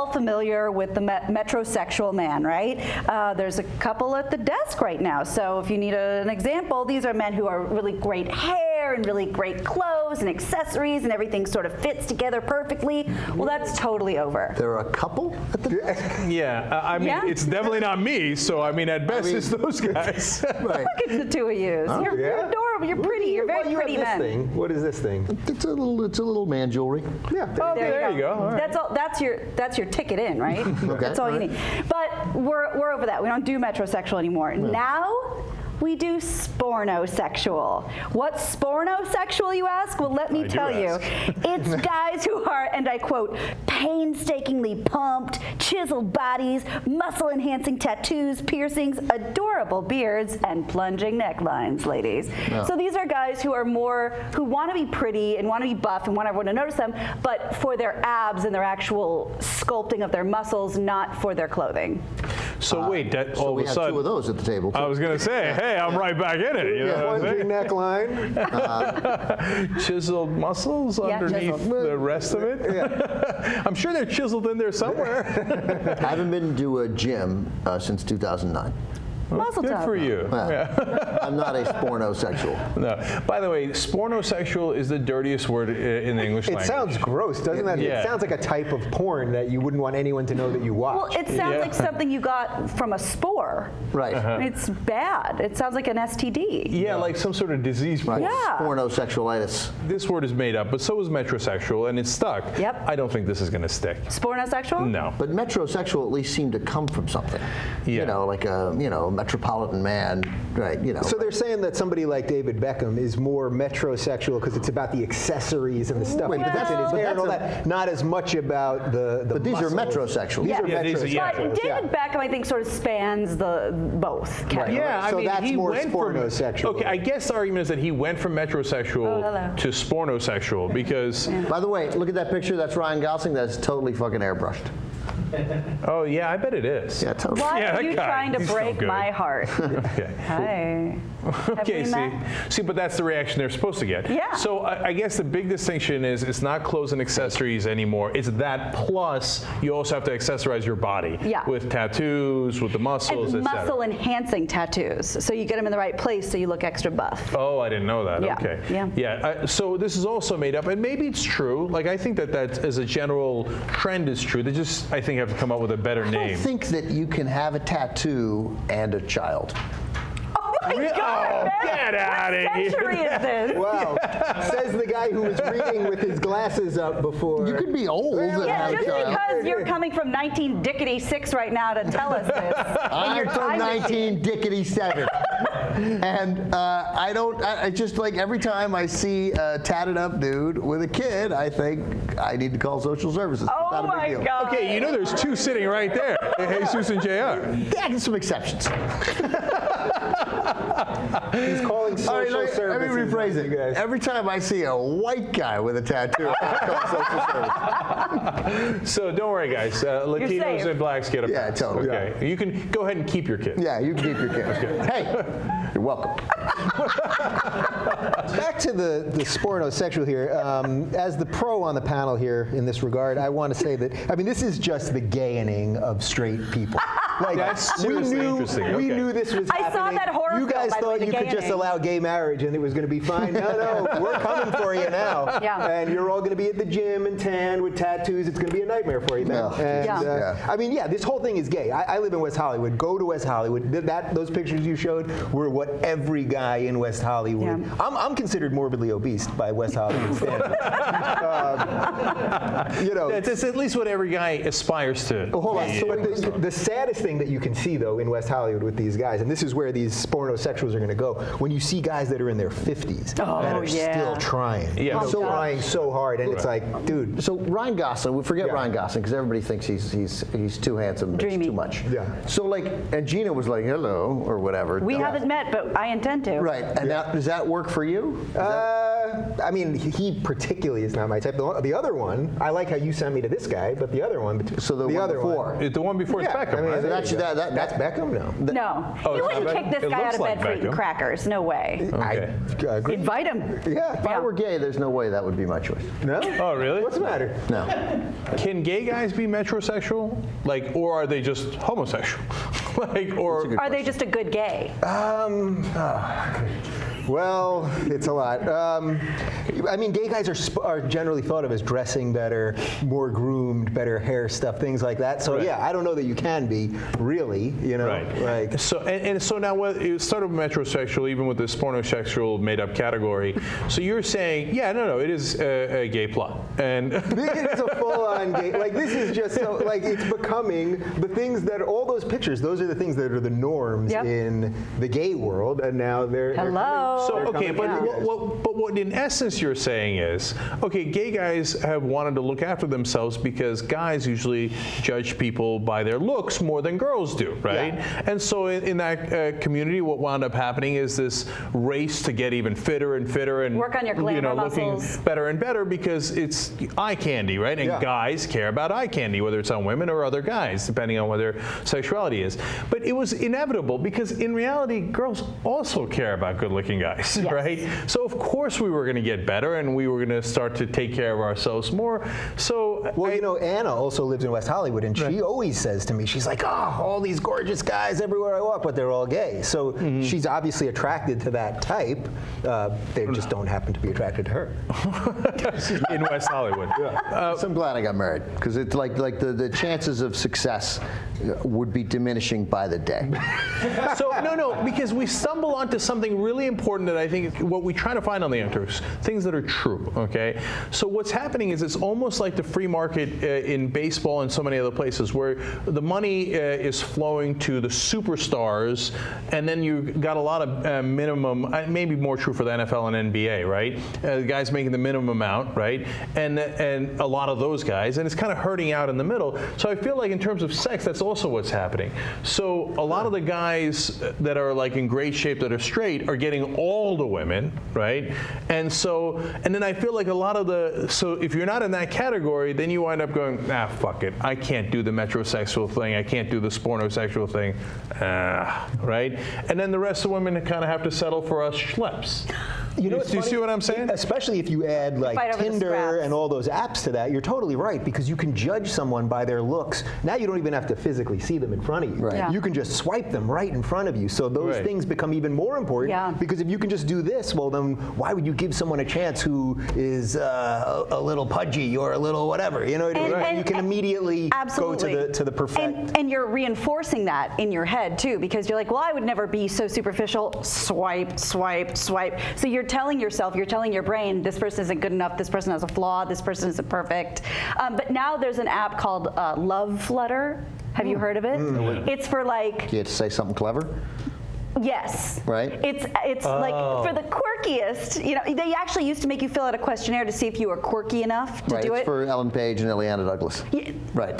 all familiar with the metrosexual man, right? There's a couple at the desk right now. So if you need an example, these are men who are really great hair and really great clothes and accessories and everything sort of fits together perfectly. Well, that's totally over. There are a couple at the desk? Yeah, I mean, it's definitely not me, so I mean, at best, it's those guys. Right. Look at the two of you. You're adorable. You're pretty. You're very pretty men. Thing. What is this thing? It's a little man jewelry. Yeah. There you go. All right. That's your ticket in, right? Okay. That's all you need. But we're over that. We don't do metrosexual anymore. No. Now we do spornosexual. What's spornosexual, you ask? Well, let me tell you. It's guys who are, and I quote, painstakingly pumped, chiseled bodies, muscle-enhancing tattoos, piercings, adorable beards, and plunging necklines, ladies. No. So these are guys who are who want to be pretty and want to be buff and want everyone to notice them, but for their abs and their actual sculpting of their muscles, not for their clothing. So wait, all of a sudden, we have two of those at the table, too. I was going to say, hey, I'm right back in it. You know Plunging neckline. Chiseled muscles underneath the rest of it. Yeah. I'm sure they're chiseled in there somewhere. I haven't been to a gym since 2009. Muzzle Good top. for you. Yeah. I'm not a spornosexual. No. By the way, spornosexual is the dirtiest word in the English language. It sounds gross, doesn't it? Yeah. It sounds like a type of porn that you wouldn't want anyone to know that you watch. Well, it sounds like something you got from a spore. Right. It's bad. It sounds like an STD. Yeah, like some sort of disease. Right. Yeah. Spornosexualitis. This word is made up, but so is metrosexual, and it's stuck. Yep. I don't think this is going to stick. Spornosexual? No. But metrosexual at least seemed to come from something. Yeah. You know, like a metropolitan man, right? You know. So they're saying that somebody like David Beckham is more metrosexual because it's about the accessories and the stuff Wait, but that's in his that's- hair and all but that's that. Not as much about the But these muscles. are metrosexuals. These Yeah. are Yeah, these are- metrosexuals. But David Beckham, I think, sort of spans both categories. Yeah, I So mean, that's he more went spornosexual. From, okay, I guess the argument is that he went from metrosexual hello. to spornosexual because. By the way, look at that picture. That's Ryan Gosling. That's totally fucking airbrushed. Oh yeah, I bet it is. Yeah, totally. Why Yeah, are that you guy, trying to he's no break good. my heart? Okay. Hi. Okay, see, but that's the reaction they're supposed to get. Yeah. So I guess the big distinction is it's not clothes and accessories anymore. It's that plus you also have to accessorize your body with tattoos, with the muscles, And etc. muscle enhancing tattoos. So you get them in the right place so you look extra buff. Oh, I didn't know that. Yeah, Okay. yeah. So this is also made up, and maybe it's true. Like I think that as a general trend is true. They just, I think, have to come up with a better I name. don't think that you can have a tattoo and a child. Oh my God, Oh, man. get out of What here. century is this? Wow. Says the guy who was reading with his glasses up before. You could be old and Yeah, have a just child. because you're coming from 1966 right now to tell us this. in your I'm from time machine. 1957. And I just like every time I see a tatted up dude with a kid, I think I need to call social services. Oh Not a big my deal. God. Okay, you know there's two sitting right there, Jesus and JR. Yeah, there's some exceptions. He's calling social All right, let services. me rephrase you guys. it. Every time I see a white guy with a tattoo, I call social services. So don't worry, guys. Latinos safe. and blacks get a Yeah, pass. totally. Okay, you can go ahead and keep your kid. Yeah, you can keep your kid. Hey, you're welcome. Back to the spornosexual here. As the pro on the panel here in this regard, I want to say that, I mean, this is just the gaying of straight people. Like, That's we seriously knew, interesting. we Okay. knew this was I happening. saw that horror You guys film, by the way, thought the you could just gaying. allow gay marriage and it was going to be fine. No, we're coming for you now. Yeah. And you're all going to be at the gym and tan with tattoos. It's going to be a nightmare for you, man. Oh, And, Yeah. Yeah. I mean, yeah, this whole thing is gay. I live in West Hollywood. Go to West Hollywood. Those pictures you showed were what every guy in West Hollywood. Yeah. I'm considered morbidly obese by West Hollywood standards. That's at least what every guy aspires to. Well, hold on. be. So the saddest thing that you can see, though, in West Hollywood with these guys, and this is where these spornosexuals are going to go, when you see guys that are in their 50s that are still trying, Yeah. so trying so hard, and it's like, dude. So Ryan Gosling, we forget Yeah. Ryan Gosling because everybody thinks he's too handsome, it's Dreamy. too much. Yeah. So like, and Gina was like, hello, or whatever. We haven't met, but I intend to. Right, and now, does that work for you? I mean, he particularly is not my type. The other one, I like how you sent me to this guy, but the other one, so the one other before. The one before is Beckham, I mean, right? Actually, that's Beckham? No. No. Oh, You it's wouldn't not kick Beckham? this It guy out looks of bed like for eating Beckham. crackers. No way. Okay. I agree. Invite him. Yeah. If I were gay, there's no way that would be my choice. No? Oh, really? What's the matter? No. Can gay guys be metrosexual? Like, or are they just homosexual? Like, or Are they just a good gay? Well, it's a lot. I mean, gay guys are generally thought of as dressing better, more groomed, better hair stuff, things like that. So Right. yeah, I don't know that you can be really, you know. Right. Like, So and so now it started with metrosexual, even with the spornosexual made-up category. So you're saying, yeah, no, it is a gay plot, and it is a full-on gay. Like this is just so like it's becoming the things that all those pictures. Those are the things that are the norms Yep. in the gay world, and now they're Hello. So They're okay, but coming together. what in essence you're saying is, okay, gay guys have wanted to look after themselves because guys usually judge people by their looks more than girls do, right? Yeah. And so in that community, what wound up happening is this race to get even fitter and fitter and Work on your glamour looking muscles. better and better because it's eye candy, right? And Yeah. guys care about eye candy, whether it's on women or other guys, depending on what their sexuality is. But it was inevitable because in reality, girls also care about good-looking guys, right? So of course we were going to get better and we were going to start to take care of ourselves more. So Well, you know, Anna also lives in West Hollywood, and she always says to me, she's like, oh, all these gorgeous guys everywhere I walk, but they're all gay. So she's obviously attracted to that type. They just don't happen to be attracted to her. in West Hollywood. So I'm glad I got married because it's like the chances of success would be diminishing by the day. So no, because we stumble onto something really important that I think what we try to find on the internet, things that are true, okay? So what's happening is it's almost like the free market in baseball and so many other places where the money is flowing to the superstars and then you got a lot of minimum, maybe more true for the NFL and NBA, right? The guys making the minimum amount, right? And a lot of those guys, and it's kind of hurting out in the middle. So I feel like in terms of sex, that's also what's happening. So a lot of the guys that are like in great shape that are straight are getting all the women, right? And then I feel like a lot of so if you're not in that category, then you wind up going, fuck it. I can't do the metrosexual thing. I can't do the spornosexual thing, right? And then the rest of the women kind of have to settle for us schleps. You know, do you see what I'm saying? Especially if you add like Fight over the Tinder scraps. and all those apps to that, you're totally right because you can judge someone by their looks. Now you don't even have to physically see them in front of you. Right. Yeah. You can just swipe them right in front of you. So those Right. things become even more important Yeah. because if you can just do this, well then why would you give someone a chance who is a little pudgy or a little whatever? You know what I mean? And- You can immediately Absolutely. go to the perfect. And you're reinforcing that in your head too, because you're like, well, I would never be so superficial. Swipe, swipe, swipe. So you're telling yourself, you're telling your brain, this person isn't good enough, this person has a flaw, this person isn't perfect. But now there's an app called Love Flutter. Have you heard of it? It's for like, You had to say something clever? yes. Right. It's like for the quirkiest, they actually used to make you fill out a questionnaire to see if you were quirky enough to Right. do It's it. for Ellen Page and Ileana Douglas. Yeah. Right.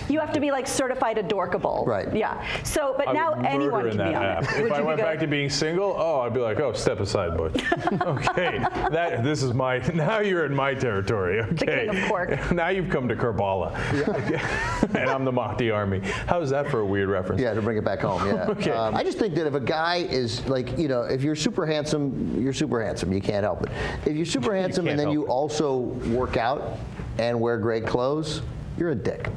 You have to be like certified adorkable. Right. Yeah. So, but I now would anyone murder can in be that on app. it. If Would I you be went good? back to being single, I'd be like, step aside, bud. Okay, this is now you're in my territory. Okay. king of pork. Now you've come to Kerbala, and I'm the Mahdi army. How's that for a weird reference? Yeah, to bring it back home. Yeah. Okay. I just think that if a guy is like, if you're super handsome, you're super handsome. You can't help it. If you're super handsome and can't then you help it. also work out and wear great clothes, you're a dick.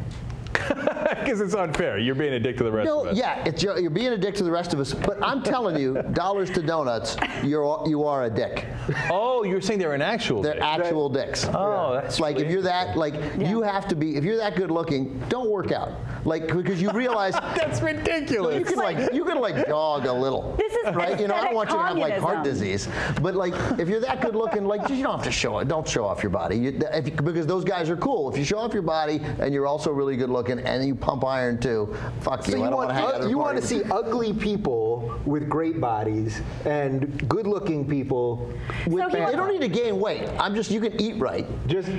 Because it's unfair. You're being a dick to the rest of us. Yeah, you're being a dick to the rest of us. But I'm telling you, dollars to donuts, you are a dick. Oh, you're saying they're an actual They're dick. actual dicks. Oh, that's like really if you're that you have to be. If you're that good looking, don't work out. Like because you realize That's ridiculous. you can jog a little. This is right. I don't want you to have like heart communism. disease. But like if you're that good looking, like you don't have to show it. Don't show off your body because those guys are cool. If you show off your body and you're also really good looking and you pump iron too, fuck you. So I don't want to hang out at a you party want to with see ugly people with great bodies and good-looking people with So he bad You don't need to gain weight. You can eat right.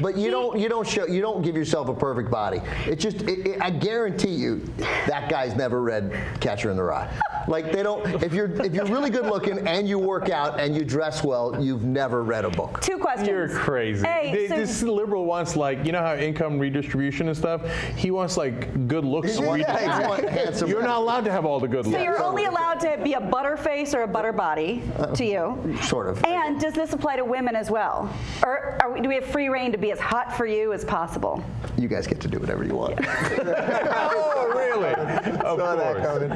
But you don't give yourself a perfect body. It's just I guarantee you that guy's never read Catcher in the Rye. Like they don't. If you're really good looking and you work out and you dress well, you've never read a book. 2 questions. You're crazy. A, so- This liberal wants you know how income redistribution and stuff? He wants good looks Yeah, redistribution. handsome. You're not allowed to have all the good looks. So you're only allowed to be a butterface or a butter body to you. Sort of. And does this apply to women as well? Or do we have free reign to be as hot for you as possible? You guys get to do whatever you want. Oh, really? Of Saw that course. coming.